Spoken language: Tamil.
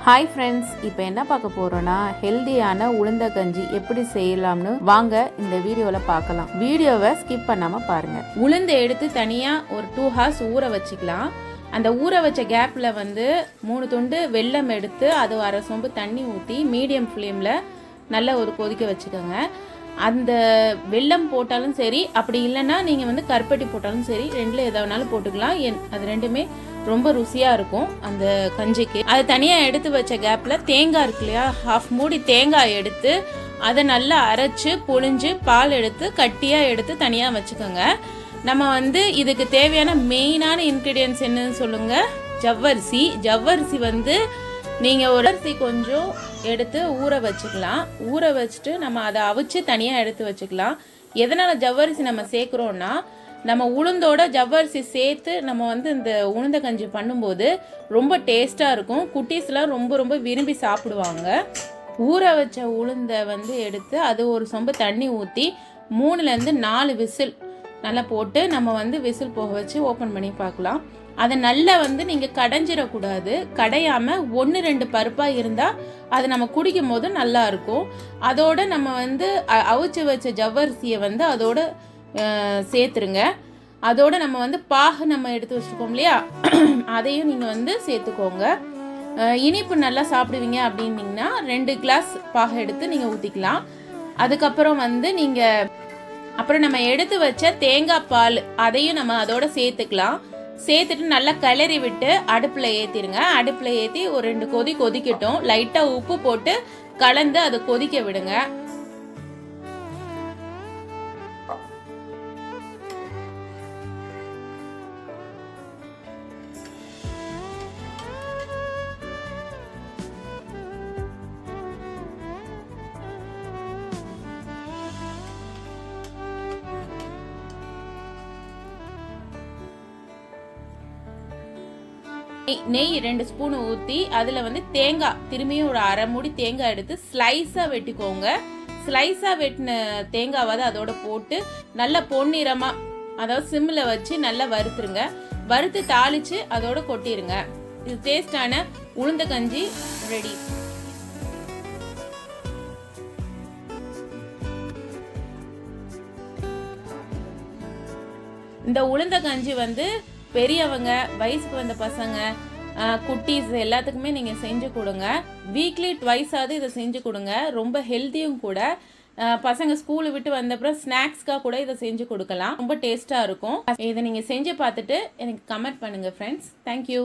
ஹாய் ஃப்ரெண்ட்ஸ், இப்போ என்ன பார்க்க போகிறோன்னா ஹெல்தியான உளுந்த கஞ்சி எப்படி செய்யலாம்னு வாங்க இந்த வீடியோவில் பார்க்கலாம். வீடியோவை ஸ்கிப் பண்ணாமல் பாருங்கள். உளுந்தை எடுத்து தனியாக ஒரு 2 hours ஊற வச்சுக்கலாம். அந்த ஊற வச்ச கேப்பில் 3 துண்டு வெல்லம் எடுத்து அது அரை சொம்பு தண்ணி ஊற்றி மீடியம் ஃப்ளேமில் நல்லா ஒரு கொதிக்க வச்சுக்கோங்க. அந்த வெல்லம் போட்டாலும் சரி, அப்படி இல்லைன்னா நீங்கள் கருப்பட்டி போட்டாலும் சரி, ரெண்டில் எதை வேணாலும் போட்டுக்கலாம். அது ரெண்டுமே ரொம்ப ருசியாக இருக்கும் அந்த கஞ்சிக்கு. அது தனியாக எடுத்து வச்ச கேப்பில் தேங்காய் இருக்கு இல்லையா, 1/2 மூடி தேங்காய் எடுத்து அதை நல்லா அரைச்சி புழிஞ்சு பால் எடுத்து கட்டியாக எடுத்து தனியாக வச்சுக்கோங்க. நம்ம இதுக்கு தேவையான மெயினான இன்க்ரீடியன்ட்ஸ் என்னன்னு சொல்லுங்கள். ஜவ்வரிசி நீங்கள் ஒரு அரிசி கொஞ்சம் எடுத்து ஊற வச்சுக்கலாம். ஊற வச்சுட்டு நம்ம அதை அவிச்சு தனியாக எடுத்து வச்சுக்கலாம். எதனால் ஜவ்வரிசி நம்ம சேர்க்குறோன்னா, நம்ம உளுந்தோட ஜவ்வரிசி சேர்த்து நம்ம இந்த உளுந்த கஞ்சி பண்ணும்போது ரொம்ப டேஸ்ட்டாக இருக்கும். குட்டீஸ்லாம் ரொம்ப ரொம்ப விரும்பி சாப்பிடுவாங்க. ஊற வச்ச உளுந்தை எடுத்து அது ஒரு சொம்பு தண்ணி ஊற்றி 3லேருந்து 4 விசில் நல்லா போட்டு நம்ம விசில் போக வச்சு ஓப்பன் பண்ணி பார்க்கலாம். அதை நல்லா நீங்கள் கடைஞ்சிடக்கூடாது. கடையாமல் 1-2 பருப்பாக இருந்தால் அது நம்ம குடிக்கும் போது நல்லா இருக்கும். அதோடு நம்ம அவிச்சு வச்ச ஜவ்வரிசியை அதோட சேர்த்துருங்க. அதோடு நம்ம பாகு நம்ம எடுத்து வச்சுருக்கோம் இல்லையா, அதையும் நீங்கள் சேர்த்துக்கோங்க. இனிப்பு நல்லா சாப்பிடுவீங்க அப்படின்னீங்கன்னா 2 கிளாஸ் பாகு எடுத்து நீங்கள் ஊற்றிக்கலாம். அதுக்கப்புறம் அப்புறம் நம்ம எடுத்து வச்ச தேங்காய் பால் அதையும் நம்ம அதோட சேர்த்துக்கலாம். சேர்த்துட்டு நல்லா கிளறி விட்டு அடுப்பில் ஏற்றிடுங்க. அடுப்பில் ஏற்றி ஒரு 2 கொதி கொதிக்கட்டும். லைட்டாக உப்பு போட்டு கலந்து அதை கொதிக்க விடுங்க. நெய் 2 ஸ்பூன் ஊற்றி அதில் தேங்காய் திரும்பியும் ஒரு அரை மூடி தேங்காய் எடுத்து ஸ்லைஸாக வெட்டிக்கோங்க. ஸ்லைஸாக வெட்டின தேங்காவை அதோட போட்டு நல்லா பொன்னிறமாக, அதாவது சிம்மில் வச்சு நல்லா வறுத்துருங்க. வறுத்து தாளித்து அதோட கொட்டிடுங்க. இது டேஸ்டான உளுந்த கஞ்சி ரெடி. இந்த உளுந்த கஞ்சி பெரியவங்க, வயசுக்கு வந்த பசங்க, குட்டீஸ் எல்லாத்துக்குமே நீங்கள் செஞ்சு கொடுங்க. வீக்லி 2 இதை செஞ்சு கொடுங்க. ரொம்ப ஹெல்த்தியும் கூட. பசங்க ஸ்கூலு விட்டு வந்தப்புறம் ஸ்நாக்ஸ்க்காக கூட இதை செஞ்சு கொடுக்கலாம். ரொம்ப டேஸ்ட்டாக இருக்கும். இதை நீங்கள் செஞ்சு பார்த்துட்டு எனக்கு கமெண்ட் பண்ணுங்கள் ஃப்ரெண்ட்ஸ். தேங்க்யூ.